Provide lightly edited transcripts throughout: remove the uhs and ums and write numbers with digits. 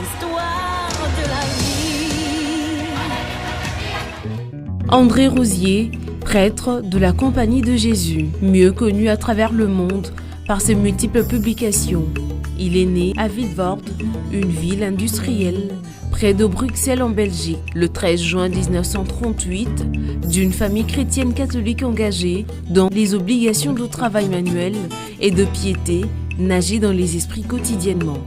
l'histoire de la vie. André Rosier, prêtre de la Compagnie de Jésus, mieux connu à travers le monde par ses multiples publications. Il est né à Vilvoorde, une ville industrielle près de Bruxelles en Belgique, le 13 juin 1938, d'une famille chrétienne catholique engagée dans les obligations de travail manuel et de piété nagées dans les esprits quotidiennement.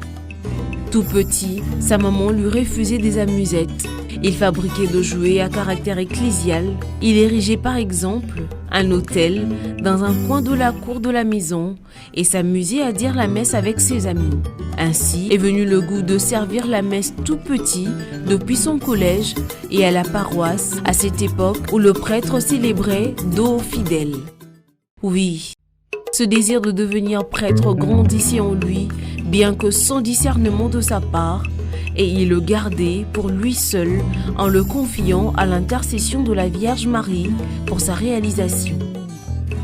Tout petit, sa maman lui refusait des amusettes. Il fabriquait de jouets à caractère ecclésial. Il érigeait par exemple un autel dans un coin de la cour de la maison et s'amusait à dire la messe avec ses amis. Ainsi est venu le goût de servir la messe tout petit depuis son collège et à la paroisse à cette époque où le prêtre célébrait dos aux fidèles. Oui, ce désir de devenir prêtre grandissait en lui, bien que sans discernement de sa part, et il le gardait pour lui seul en le confiant à l'intercession de la Vierge Marie pour sa réalisation.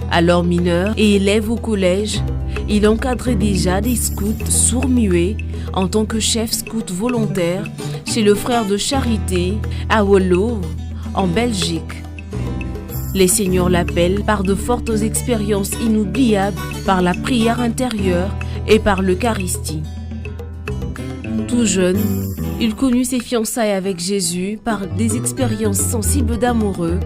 Alors mineur et élève au collège, il encadrait déjà des scouts sourds-muets en tant que chef scout volontaire chez le frère de Charité à Woluwe, en Belgique. Les seigneurs l'appellent par de fortes expériences inoubliables, par la prière intérieure et par l'Eucharistie. Tout jeune, il connut ses fiançailles avec Jésus par des expériences sensibles d'amoureux,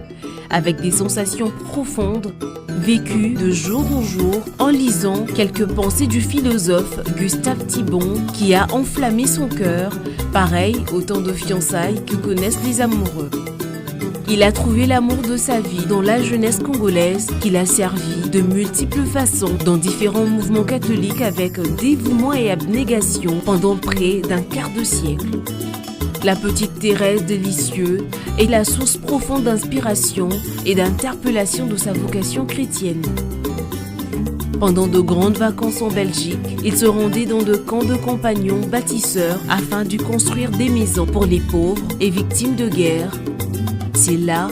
avec des sensations profondes, vécues de jour en jour en lisant quelques pensées du philosophe Gustave Thibon qui a enflammé son cœur, pareil au temps de fiançailles que connaissent les amoureux. Il a trouvé l'amour de sa vie dans la jeunesse congolaise qu'il a servi de multiples façons dans différents mouvements catholiques avec dévouement et abnégation pendant près d'un quart de siècle. La petite Thérèse de Lisieux est la source profonde d'inspiration et d'interpellation de sa vocation chrétienne. Pendant de grandes vacances en Belgique, il se rendait dans de camps de compagnons bâtisseurs afin de construire des maisons pour les pauvres et victimes de guerre. C'est là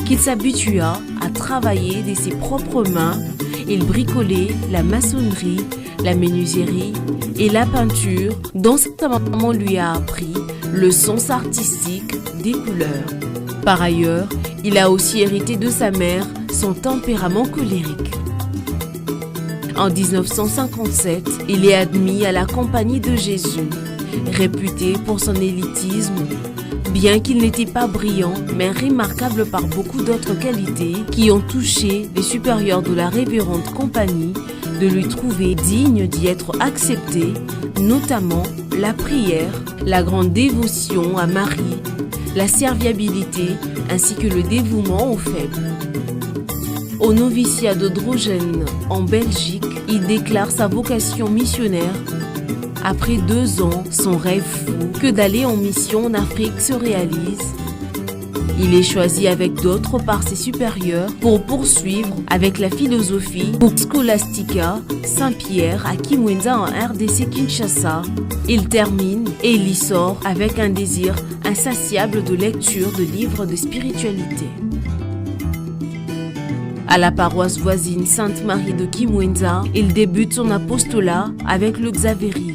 qu'il s'habitua à travailler de ses propres mains. Il bricolait la maçonnerie, la menuiserie et la peinture dont sa maman lui a appris le sens artistique des couleurs. Par ailleurs, il a aussi hérité de sa mère son tempérament colérique. En 1957, il est admis à la Compagnie de Jésus, réputé pour son élitisme. Bien qu'il n'était pas brillant, mais remarquable par beaucoup d'autres qualités qui ont touché les supérieurs de la révérende compagnie de lui trouver digne d'y être accepté, notamment la prière, la grande dévotion à Marie, la serviabilité ainsi que le dévouement aux faibles. Au noviciat de Drogène en Belgique, il déclare sa vocation missionnaire. Après 2 ans, son rêve fou que d'aller en mission en Afrique se réalise. Il est choisi avec d'autres par ses supérieurs pour poursuivre avec la philosophie pour Scholastica Saint-Pierre à Kimwenza en RDC Kinshasa. Il termine et il y sort avec un désir insatiable de lecture de livres de spiritualité. À la paroisse voisine Sainte-Marie de Kimwenza, il débute son apostolat avec le Xaveri.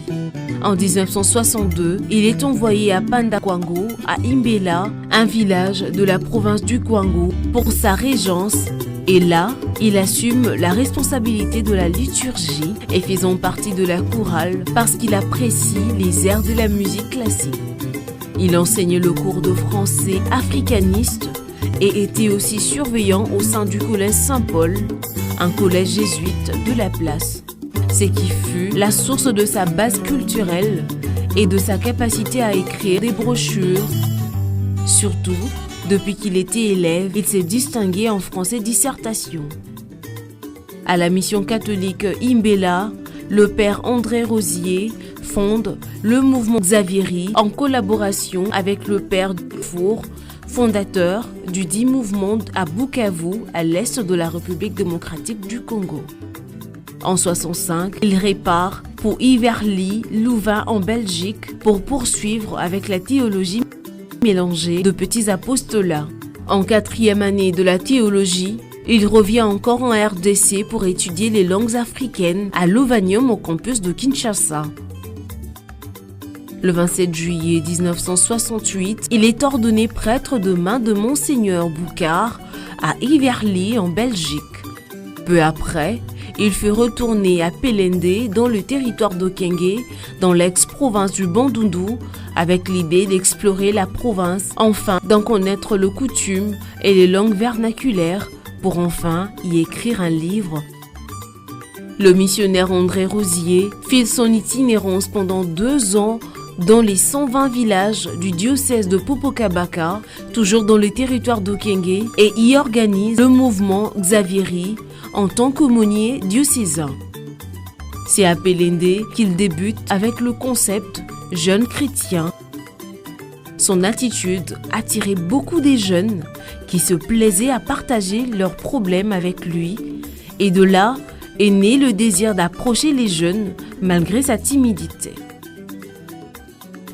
En 1962, il est envoyé à Pandakwango, à Imbela, un village de la province du Kwango, pour sa régence. Et là, il assume la responsabilité de la liturgie et faisant partie de la chorale parce qu'il apprécie les airs de la musique classique. Il enseigne le cours de français africaniste et était aussi surveillant au sein du collège Saint-Paul, un collège jésuite de la place. Ce qui fut la source de sa base culturelle et de sa capacité à écrire des brochures. Surtout, depuis qu'il était élève, il s'est distingué en français dissertation. À la mission catholique Imbela, le père André Rosier fonde le mouvement Xaveri en collaboration avec le père Dufour, fondateur du dit mouvement à Bukavu, à l'est de la République démocratique du Congo. En 1965, il repart pour Iverly, Louvain en Belgique pour poursuivre avec la théologie mélangée de petits apostolats. En 4e année de la théologie, il revient encore en RDC pour étudier les langues africaines à l'Ovanium au campus de Kinshasa. Le 27 juillet 1968, il est ordonné prêtre de main de Monseigneur Boucard à Iverly en Belgique. Peu après, il fut retourné à Pelende dans le territoire d'Okenge, dans l'ex-province du Bandundu, avec l'idée d'explorer la province, enfin d'en connaître le coutume et les langues vernaculaires pour enfin y écrire un livre. Le missionnaire André Rosier fit son itinérance pendant 2 ans dans les 120 villages du diocèse de Popocabaka, toujours dans le territoire d'Okenge, et y organise le mouvement Xavieri en tant qu'aumônier diocésain. C'est à Pelende qu'il débute avec le concept « jeune chrétien ». Son attitude attirait beaucoup des jeunes qui se plaisaient à partager leurs problèmes avec lui, et de là est né le désir d'approcher les jeunes malgré sa timidité.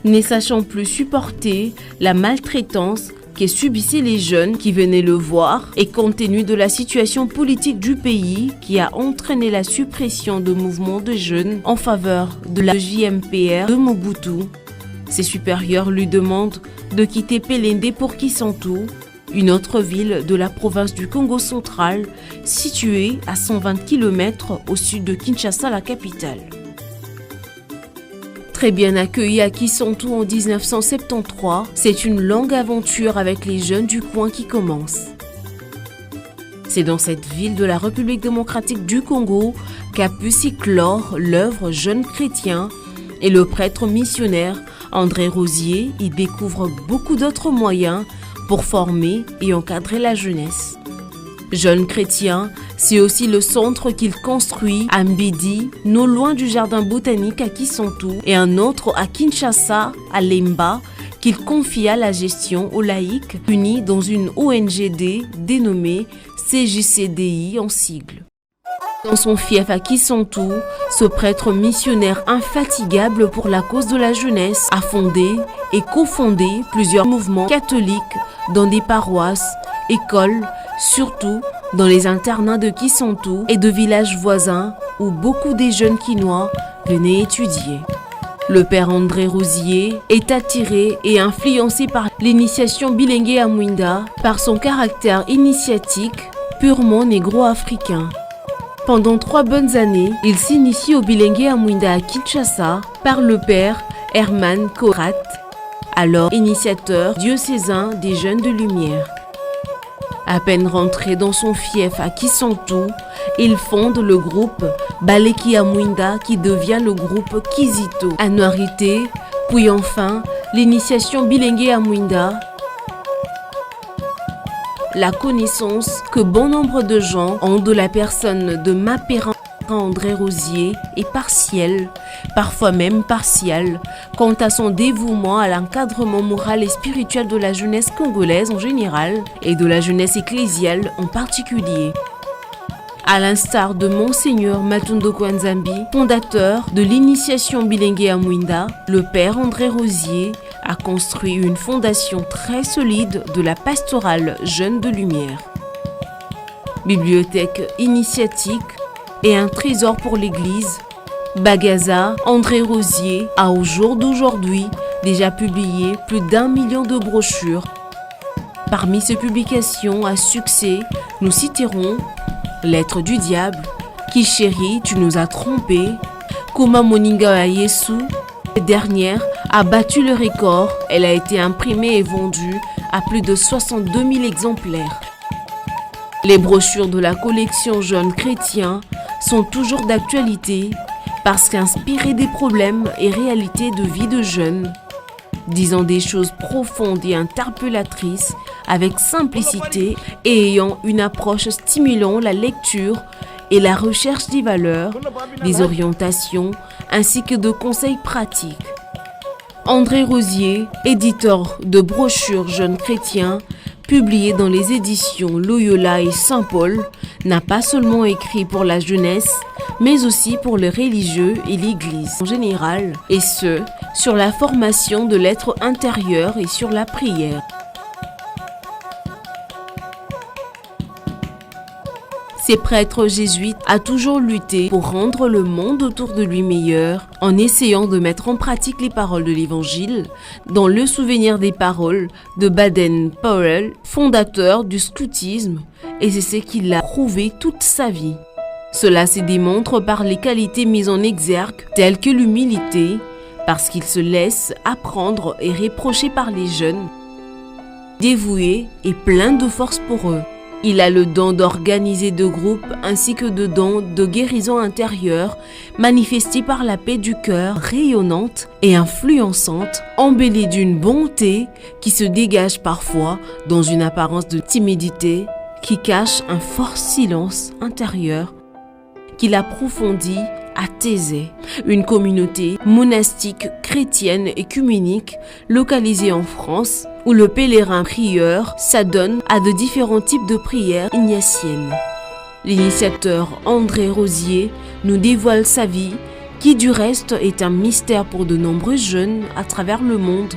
Ne sachant plus supporter la maltraitance que subissaient les jeunes qui venaient le voir et compte tenu de la situation politique du pays qui a entraîné la suppression de mouvements de jeunes en faveur de la JMPR de Mobutu, ses supérieurs lui demandent de quitter Pelende pour Kisantu, une autre ville de la province du Congo central située à 120 km au sud de Kinshasa, la capitale. Très bien accueilli à Kisantu en 1973, c'est une longue aventure avec les jeunes du coin qui commence. C'est dans cette ville de la République démocratique du Congo qu'a pu s'éclore l'œuvre Jeunes chrétiens et le prêtre missionnaire André Rosier y découvre beaucoup d'autres moyens pour former et encadrer la jeunesse. Jeunes chrétiens, c'est aussi le centre qu'il construit à Mbidi, non loin du jardin botanique à Kisantu, et un autre à Kinshasa, à Lemba, qu'il confia la gestion aux laïcs unis dans une ONGD dénommée CJCDI en sigle. Dans son fief à Kisantu, ce prêtre missionnaire infatigable pour la cause de la jeunesse a fondé et cofondé plusieurs mouvements catholiques dans des paroisses, écoles, surtout dans les internats de Kisantu et de villages voisins où beaucoup des jeunes Kinois venaient étudier. Le père André Rosier est attiré et influencé par l'initiation Bilengue à Mwinda, par son caractère initiatique purement négro-africain. Pendant 3 bonnes années, il s'initie au Bilengue à Mwinda à Kinshasa par le père Herman Korat, alors initiateur diocésain des Jeunes de Lumière. À peine rentré dans son fief à Kisantu, il fonde le groupe Baleki à Mwinda qui devient le groupe Kizito à Noirité, puis enfin l'initiation Bilengue à Mwinda. La connaissance que bon nombre de gens ont de la personne de Mapéran André Rosier est partielle, parfois même partielle, quant à son dévouement à l'encadrement moral et spirituel de la jeunesse congolaise en général et de la jeunesse ecclésiale en particulier. À l'instar de Monseigneur Matundo Kwanzambi, fondateur de l'initiation Bilengue à Mwinda, le père André Rosier a construit une fondation très solide de la pastorale Jeunes de Lumière. Bibliothèque initiatique et un trésor pour l'Église, Bagaza, André Rosier a au jour d'aujourd'hui déjà publié plus d'1 million de brochures. Parmi ces publications à succès, nous citerons Lettre du diable, Qui chérit, tu nous as trompés, Kuma Moninga à Yesu. Cette dernière a battu le record, elle a été imprimée et vendue à plus de 62 000 exemplaires. Les brochures de la collection Jeunes chrétiens sont toujours d'actualité parce qu'inspirées des problèmes et réalités de vie de jeunes, disant des choses profondes et interpellatrices avec simplicité et ayant une approche stimulant la lecture et la recherche des valeurs, des orientations ainsi que de conseils pratiques. André Rosier, éditeur de brochures Jeunes chrétiens, publié dans les éditions Loyola et Saint-Paul, n'a pas seulement écrit pour la jeunesse, mais aussi pour les religieux et l'Église en général, et ce, sur la formation de l'être intérieur et sur la prière. Ces prêtres jésuites a toujours lutté pour rendre le monde autour de lui meilleur en essayant de mettre en pratique les paroles de l'Évangile dans le souvenir des paroles de Baden-Powell, fondateur du scoutisme, et c'est ce qu'il a prouvé toute sa vie. Cela se démontre par les qualités mises en exergue telles que l'humilité, parce qu'il se laisse apprendre et reprocher par les jeunes, dévoué et plein de force pour eux. Il a le don d'organiser de groupes ainsi que de dons de guérison intérieure manifestés par la paix du cœur rayonnante et influençante, embellie d'une bonté qui se dégage parfois dans une apparence de timidité qui cache un fort silence intérieur qu'il approfondit à Thésée, une communauté monastique chrétienne écuménique localisée en France où le pèlerin prieur s'adonne à de différents types de prières ignatiennes. L'initiateur André Rosier nous dévoile sa vie qui du reste est un mystère pour de nombreux jeunes à travers le monde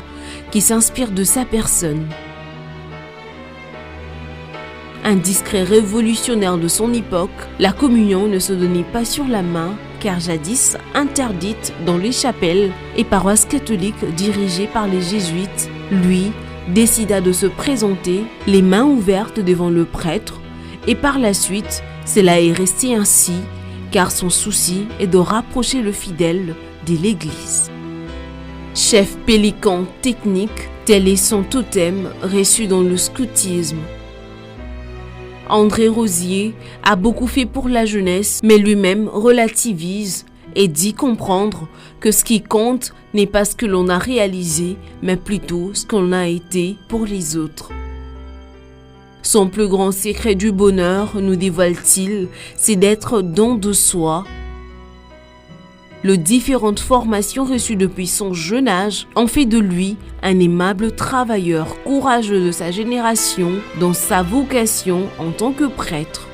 qui s'inspirent de sa personne. Un discret révolutionnaire de son époque, la communion ne se donnait pas sur la main, car jadis interdite dans les chapelles et paroisses catholiques dirigées par les jésuites, lui décida de se présenter les mains ouvertes devant le prêtre, et par la suite, cela est resté ainsi, car son souci est de rapprocher le fidèle de l'Église. Chef pélican technique, tel est son totem reçu dans le scoutisme. André Rosier a beaucoup fait pour la jeunesse, mais lui-même relativise et dit comprendre que ce qui compte n'est pas ce que l'on a réalisé, mais plutôt ce qu'on a été pour les autres. Son plus grand secret du bonheur, nous dévoile-t-il, c'est d'être don de soi. Les différentes formations reçues depuis son jeune âge ont fait de lui un aimable travailleur courageux de sa génération dans sa vocation en tant que prêtre.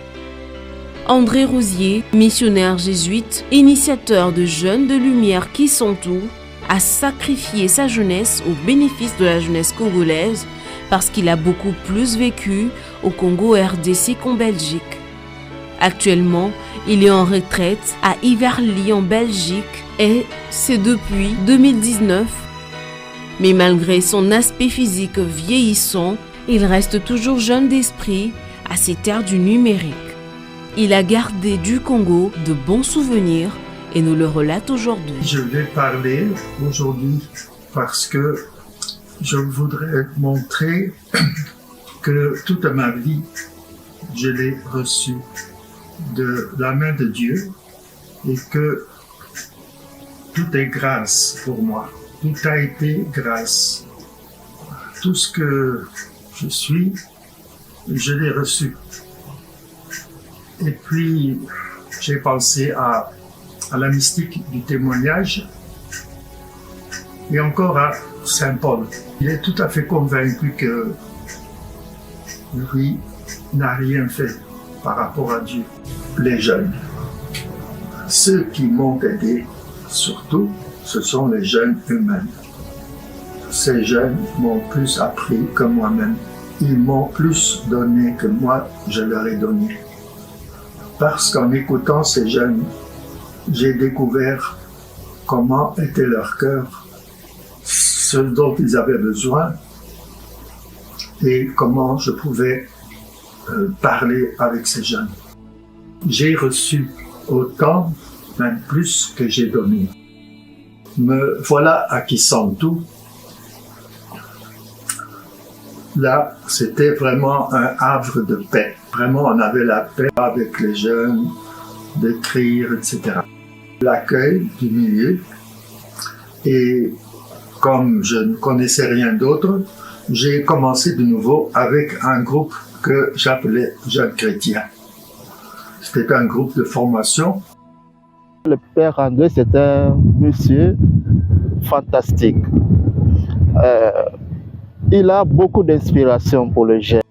André Rosier, missionnaire jésuite, initiateur de jeunes de lumière qui sont tout, a sacrifié sa jeunesse au bénéfice de la jeunesse congolaise parce qu'il a beaucoup plus vécu au Congo RDC qu'en Belgique. Actuellement, il est en retraite à Iverly en Belgique et c'est depuis 2019. Mais malgré son aspect physique vieillissant, il reste toujours jeune d'esprit à cette ère du numérique. Il a gardé du Congo de bons souvenirs et nous le relate aujourd'hui. Je vais parler aujourd'hui parce que je voudrais montrer que toute ma vie, je l'ai reçue de la main de Dieu et que tout est grâce pour moi. Tout a été grâce. Tout ce que je suis, je l'ai reçu. Et puis, j'ai pensé à la mystique du témoignage et encore à Saint Paul. Il est tout à fait convaincu que lui n'a rien fait par rapport à Dieu. Les jeunes, ceux qui m'ont aidé, surtout, ce sont les jeunes eux-mêmes. Ces jeunes m'ont plus appris que moi-même. Ils m'ont plus donné que moi, je leur ai donné. Parce qu'en écoutant ces jeunes, j'ai découvert comment était leur cœur, ce dont ils avaient besoin et comment je pouvais parler avec ces jeunes. J'ai reçu autant, même plus que j'ai donné. Me voilà acquissant tout. Là, c'était vraiment un havre de paix. Vraiment, on avait la paix avec les jeunes, d'écrire, etc. L'accueil du milieu. Et comme je ne connaissais rien d'autre, j'ai commencé de nouveau avec un groupe que j'appelais Jeunes Chrétiens. C'était un groupe de formation. Le père André, c'est un monsieur fantastique. Il a beaucoup d'inspiration pour le jeune.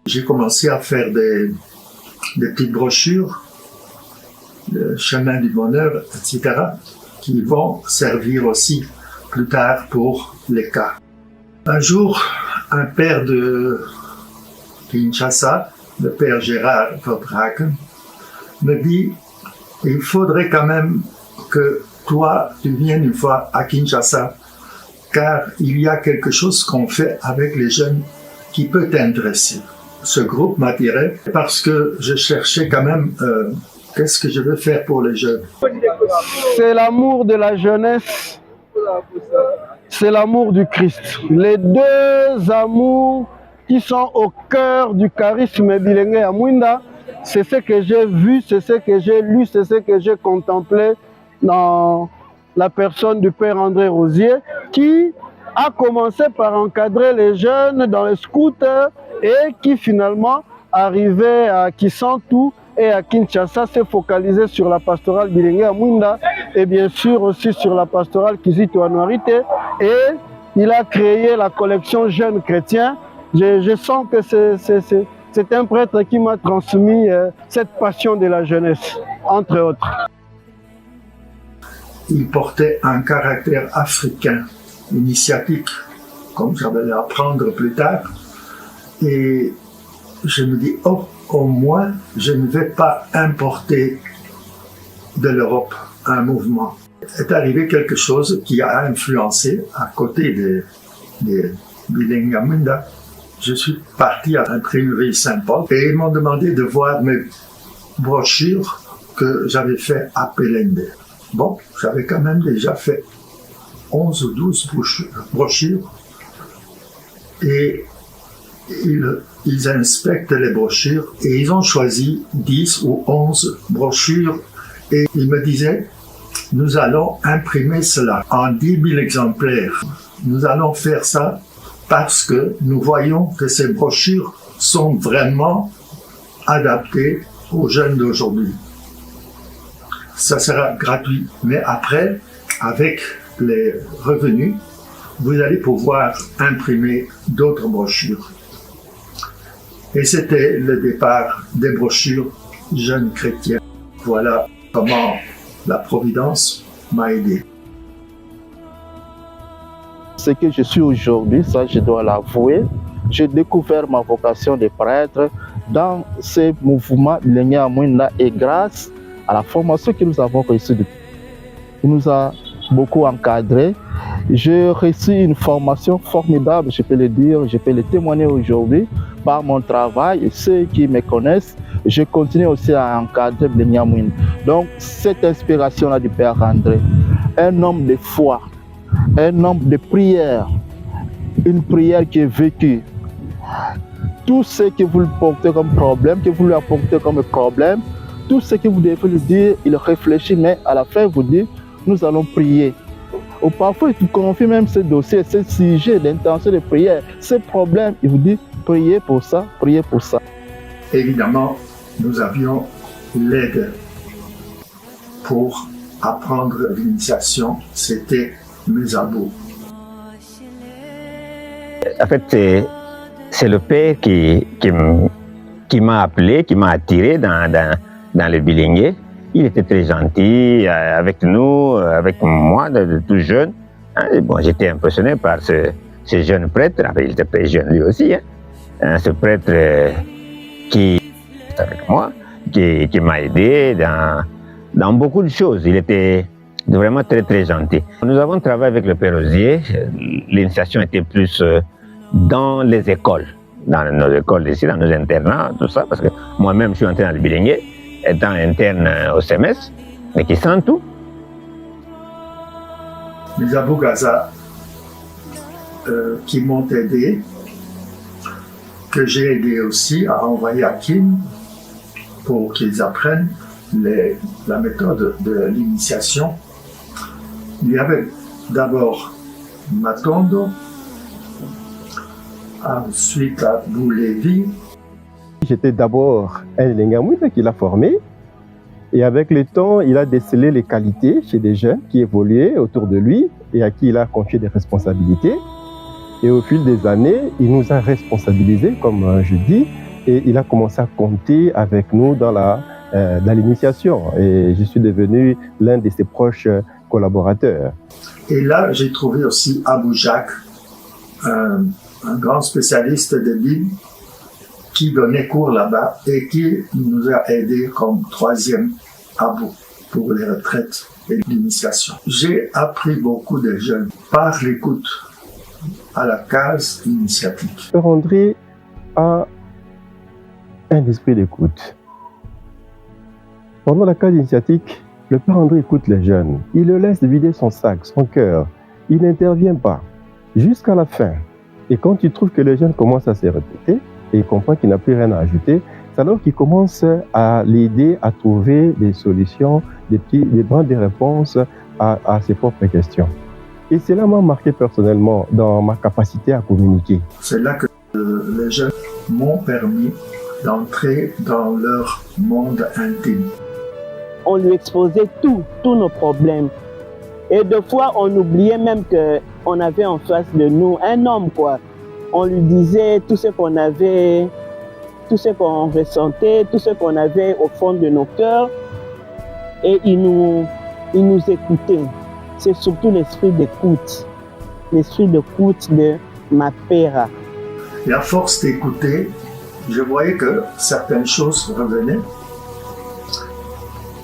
J'ai commencé à faire des petites brochures, le chemin du bonheur, etc., qui vont servir aussi plus tard pour les cas. Un jour, un père de Kinshasa le père Gérard Verbraeken, me dit il faudrait quand même que toi, tu viennes une fois à Kinshasa, car il y a quelque chose qu'on fait avec les jeunes qui peut t'intéresser. Ce groupe m'attirait parce que je cherchais quand même qu'est-ce que je veux faire pour les jeunes. C'est l'amour de la jeunesse, c'est l'amour du Christ. Les deux amours qui sont au cœur du charisme Bilengue à Mwinda, c'est ce que j'ai vu, c'est ce que j'ai lu, c'est ce que j'ai contemplé dans la personne du Père André Rosier, qui a commencé par encadrer les jeunes dans les scouts et qui finalement arrivait à Kisantu et à Kinshasa s'est focalisé sur la pastorale Bilengue à Mwinda et bien sûr aussi sur la pastorale Kizito Anuarite, et il a créé la collection Jeunes Chrétiens. Je sens que c'est un prêtre qui m'a transmis cette passion de la jeunesse, entre autres. Il portait un caractère africain, initiatique, comme j'allais apprendre plus tard. Et je me dis, oh, au moins, je ne vais pas importer de l'Europe un mouvement. Est arrivé quelque chose qui a influencé à côté des Bilengue à Mwinda. Je suis parti à l'imprimerie Saint-Paul et ils m'ont demandé de voir mes brochures que j'avais fait à Pelende. Bon, j'avais quand même déjà fait 11 ou 12 brochures et ils inspectent les brochures et ils ont choisi 10 ou 11 brochures et ils me disaient nous allons imprimer cela en 10 000 exemplaires. Nous allons faire ça parce que nous voyons que ces brochures sont vraiment adaptées aux jeunes d'aujourd'hui. Ça sera gratuit, mais après, avec les revenus, vous allez pouvoir imprimer d'autres brochures. Et c'était le départ des brochures Jeunes Chrétiens. Voilà comment la Providence m'a aidé. Ce que je suis aujourd'hui, ça je dois l'avouer, j'ai découvert ma vocation de prêtre dans ce mouvement Bilengue à Mwinda et grâce à la formation que nous avons reçue. Il nous a beaucoup encadrés. J'ai reçu une formation formidable, je peux le dire, je peux le témoigner aujourd'hui par mon travail. Et ceux qui me connaissent, je continue aussi à encadrer Bilengue à Mwinda. Donc cette inspiration-là du Père André, un homme de foi, un homme de prière, une prière qui est vécue. Tout ce que vous lui portez comme problème, que vous lui apportez comme problème, tout ce que vous devez lui dire, il réfléchit, mais à la fin, vous dit, nous allons prier. Ou parfois, il vous confie même ce dossier, ce sujet d'intention de prière, ce problème, il vous dit, priez pour ça, priez pour ça. Évidemment, nous avions l'aide pour apprendre l'initiation, c'était mes abos. En fait, c'est le père qui m'a appelé, qui m'a attiré dans le Bilengue. Il était très gentil avec nous, avec moi, de tout jeune. Bon, j'étais impressionné par ce jeune prêtre. Enfin, il était très jeune lui aussi. Ce prêtre qui est avec moi, qui m'a aidé dans beaucoup de choses. Il était vraiment très très gentil. Nous avons travaillé avec le Père Rosier. L'initiation était plus dans les écoles, dans nos écoles ici, dans nos internats, tout ça, parce que moi-même je suis entré dans le Bilengue, étant interne au CMS, mais qui sent tout. Les Abou Gaza qui m'ont aidé, que j'ai aidé aussi à envoyer à Kim pour qu'ils apprennent la méthode de l'initiation. Il y avait d'abord Matondo, ensuite à Boulévi. J'étais d'abord un Bilengue à Mwinda qui l'a formé. Et avec le temps, il a décelé les qualités chez des jeunes qui évoluaient autour de lui et à qui il a confié des responsabilités. Et au fil des années, il nous a responsabilisés, comme je dis, et il a commencé à compter avec nous dans l'initiation. Et je suis devenu l'un de ses proches collaborateurs. Et là, j'ai trouvé aussi Abou Jacques, un grand spécialiste de Bible, qui donnait cours là-bas et qui nous a aidés comme troisième abo pour les retraites et l'initiation. J'ai appris beaucoup des jeunes par l'écoute à la case initiatique. Père André a un esprit d'écoute. Pendant la case initiatique, le Père André écoute les jeunes. Il le laisse vider son sac, son cœur. Il n'intervient pas jusqu'à la fin. Et quand il trouve que les jeunes commencent à se répéter et il comprend qu'il n'a plus rien à ajouter, c'est alors qu'il commence à l'aider à trouver des solutions, des brins de réponses à ses propres questions. Et cela m'a marqué personnellement dans ma capacité à communiquer. C'est là que les jeunes m'ont permis d'entrer dans leur monde intime. On lui exposait tous nos problèmes. Et des fois, on oubliait même qu'on avait en face de nous un homme, quoi. On lui disait tout ce qu'on avait, tout ce qu'on ressentait, tout ce qu'on avait au fond de nos cœurs. Et il nous écoutait. C'est surtout l'esprit d'écoute de ma père. Et à force d'écouter, je voyais que certaines choses revenaient.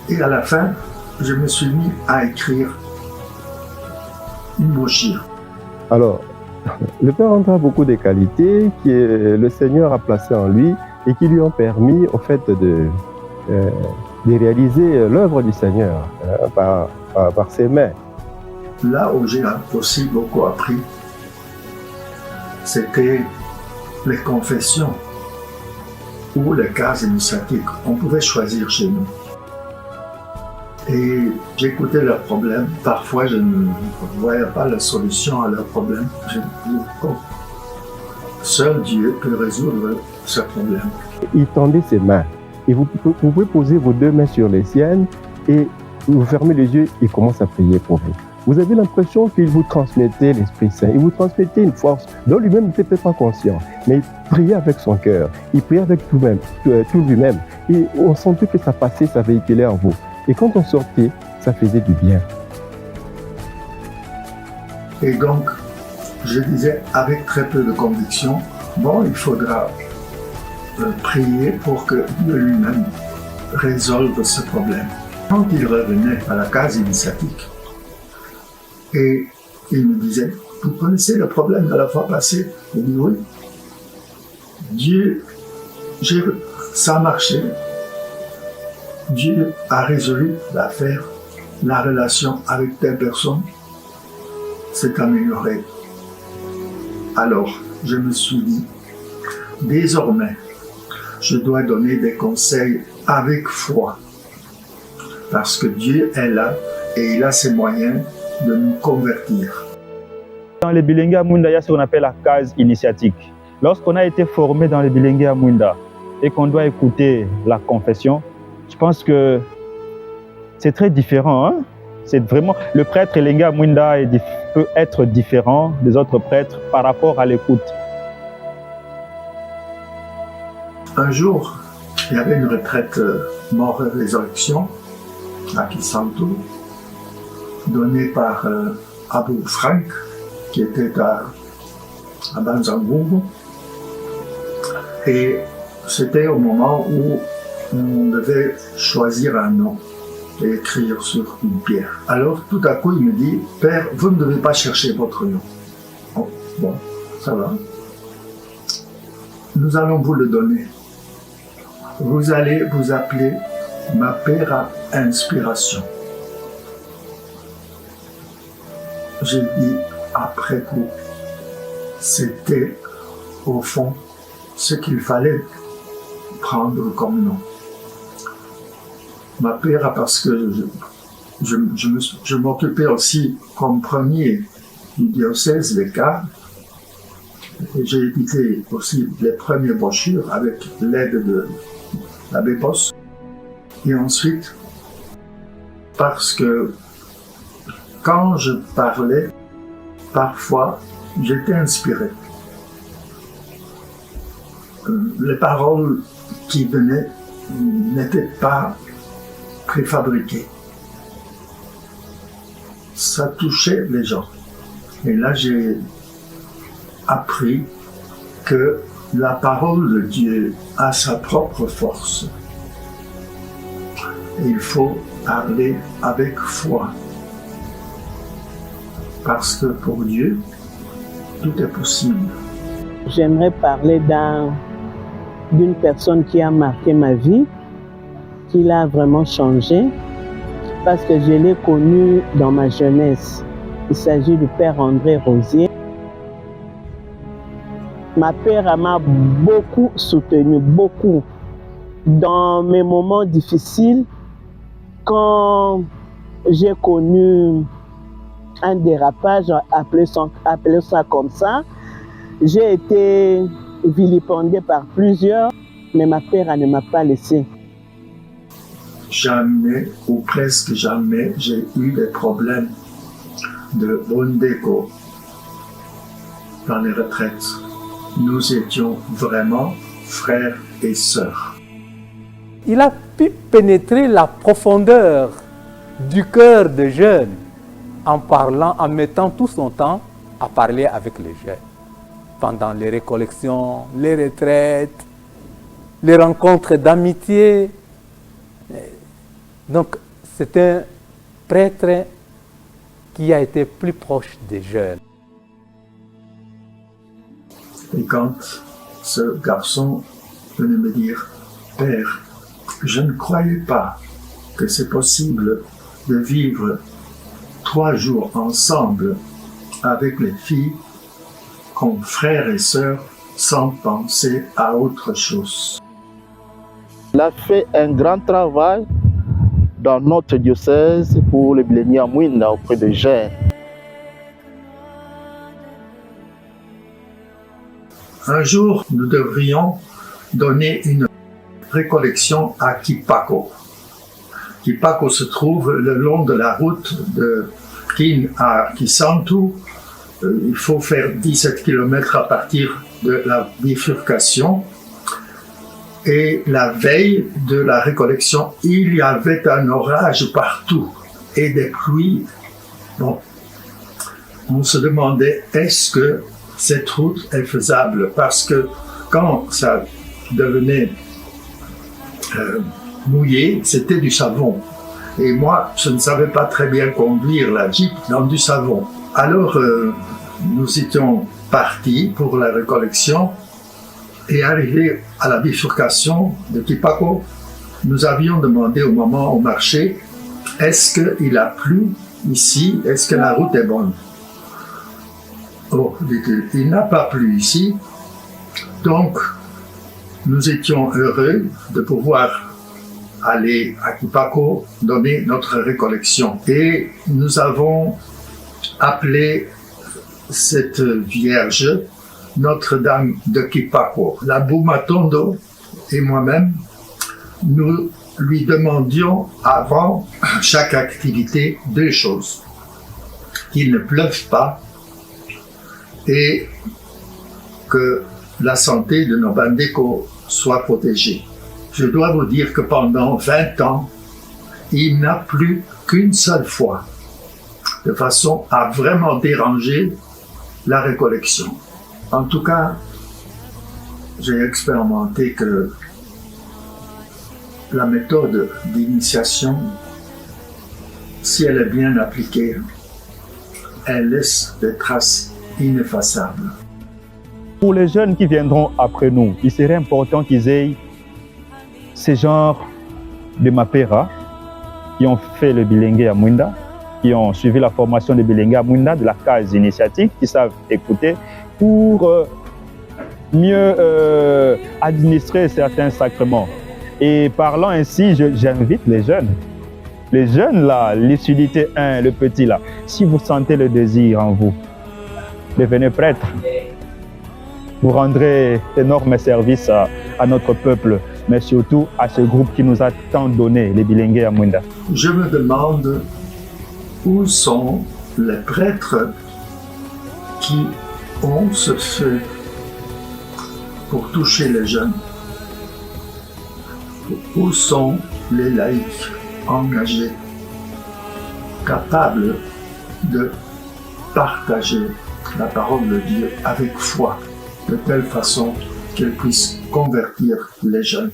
Et à la fin, je me suis mis à écrire une brochure. Alors, le Père André a beaucoup de qualités que le Seigneur a placées en lui et qui lui ont permis, au fait, de réaliser l'œuvre du Seigneur par ses mains. Là où j'ai aussi beaucoup appris, c'était les confessions ou les cases initiatiques. On pouvait choisir chez nous. Et j'écoutais leurs problèmes. Parfois, je ne voyais pas la solution à leurs problèmes. Je me disais, oh, seul Dieu peut résoudre ce problème. Il tendait ses mains. Et vous pouvez poser vos deux mains sur les siennes et vous fermez les yeux et commence à prier pour vous. Vous avez l'impression qu'il vous transmettait l'Esprit Saint, il vous transmettait une force dont lui-même n'était peut-être pas conscient, mais il priait avec son cœur, il priait avec tout lui-même. Et on sentait que ça passait, ça véhiculait en vous. Et quand on sortait, ça faisait du bien. Et donc, je disais avec très peu de conviction, bon, il faudra prier pour que Dieu lui-même résolve ce problème. Quand il revenait à la case initiatique, et il me disait, vous connaissez le problème de la fois passée? Je dis oui. Dieu, ça a marché. Dieu a résolu l'affaire. La relation avec telle personne s'est améliorée. Alors, je me suis dit, désormais, je dois donner des conseils avec foi. Parce que Dieu est là et il a ses moyens de nous convertir. Dans les Bilingués à Munda, il y a ce qu'on appelle la case initiatique. Lorsqu'on a été formé dans les Bilingués à Munda et qu'on doit écouter la confession, je pense que c'est très différent. Hein? C'est vraiment, le prêtre Elenga à Munda peut être différent des autres prêtres par rapport à l'écoute. Un jour, il y avait une retraite mort et résurrection à Kisantu, donnée par Abu Frank, qui était à Banzangungu. Et c'était au moment où on devait choisir un nom et écrire sur une pierre. Alors tout à coup, il me dit, « Père, vous ne devez pas chercher votre nom. » Oh, bon, ça va. Nous allons vous le donner. Vous allez vous appeler ma Père à inspiration. J'ai dit après coup, c'était au fond ce qu'il fallait prendre comme nom. Ma Père, parce que je m'occupais aussi comme premier du diocèse des Caves. Et j'ai édité aussi les premières brochures avec l'aide de l'abbé Boss. Et ensuite, parce que quand je parlais, parfois, j'étais inspiré. Les paroles qui venaient n'étaient pas préfabriquées. Ça touchait les gens. Et là, j'ai appris que La parole de Dieu a sa propre force. Il faut parler avec foi. Parce que pour Dieu, tout est possible. J'aimerais parler d'une personne qui a marqué ma vie, qui l'a vraiment changé, parce que je l'ai connu dans ma jeunesse. Il s'agit du Père André Rosier. Ma père m'a beaucoup soutenu, beaucoup. Dans mes moments difficiles, quand j'ai connu un dérapage, appelez ça comme ça, j'ai été vilipendée par plusieurs, mais ma père ne m'a pas laissé. Jamais, ou presque jamais, j'ai eu des problèmes de Bondeko dans les retraites. Nous étions vraiment frères et sœurs. Il a pu pénétrer la profondeur du cœur des jeunes en parlant, en mettant tout son temps à parler avec les jeunes. Pendant les récollections, les retraites, les rencontres d'amitié. Donc, c'est un prêtre qui a été plus proche des jeunes. Et quand ce garçon venait me dire « Père, je ne croyais pas que c'est possible de vivre 3 jours ensemble avec les filles comme frères et sœurs sans penser à autre chose. » Il a fait un grand travail dans notre diocèse pour le Biléngi à Mouinda auprès des jeunes. Un jour, nous devrions donner une récollection à Kipako. Kipako se trouve le long de la route de Kin à Kisantu. Il faut faire 17 km à partir de la bifurcation. Et la veille de la récollection, il y avait un orage partout et des pluies. Bon, on se demandait, est-ce que cette route est faisable? Parce que quand ça devenait mouillé, c'était du savon. Et moi, je ne savais pas très bien conduire la Jeep dans du savon. Alors, nous étions partis pour la récollection et arrivés à la bifurcation de Kipako, nous avions demandé au moment où on marchait, est-ce qu'il a plu ici? Est-ce que la route est bonne? Oh, dit-il, il n'a pas plu ici. Donc, nous étions heureux de pouvoir aller à Kipako donner notre récollection. Et nous avons appelé cette Vierge Notre-Dame de Kipako. La Boumatondo et moi-même, nous lui demandions avant chaque activité 2 choses. Qu'il ne pleuve pas et que la santé de nos Bandeko soit protégée. Je dois vous dire que pendant 20 ans, il n'a plu qu'une seule fois, de façon à vraiment déranger la récollection. En tout cas, j'ai expérimenté que la méthode d'initiation, si elle est bien appliquée, elle laisse des traces ineffaçables. Pour les jeunes qui viendront après nous, il serait important qu'ils aient ce genre de mapera qui ont fait le Biléngi à Mouinda, qui ont suivi la formation de Biléngi à Mouinda, de la case initiatique, qui savent écouter pour mieux administrer certains sacrements. Et parlant ainsi, j'invite les jeunes là, lucidité 1, le petit là, si vous sentez le désir en vous, devenez prêtre. Vous rendrez d'énormes services à notre peuple, mais surtout à ce groupe qui nous a tant donné, les Biléngi à Mouinda. Je me demande où sont les prêtres qui ont ce feu pour toucher les jeunes. Où sont les laïcs engagés, capables de partager la parole de Dieu avec foi, de telle façon qu'elle puisse convertir les jeunes.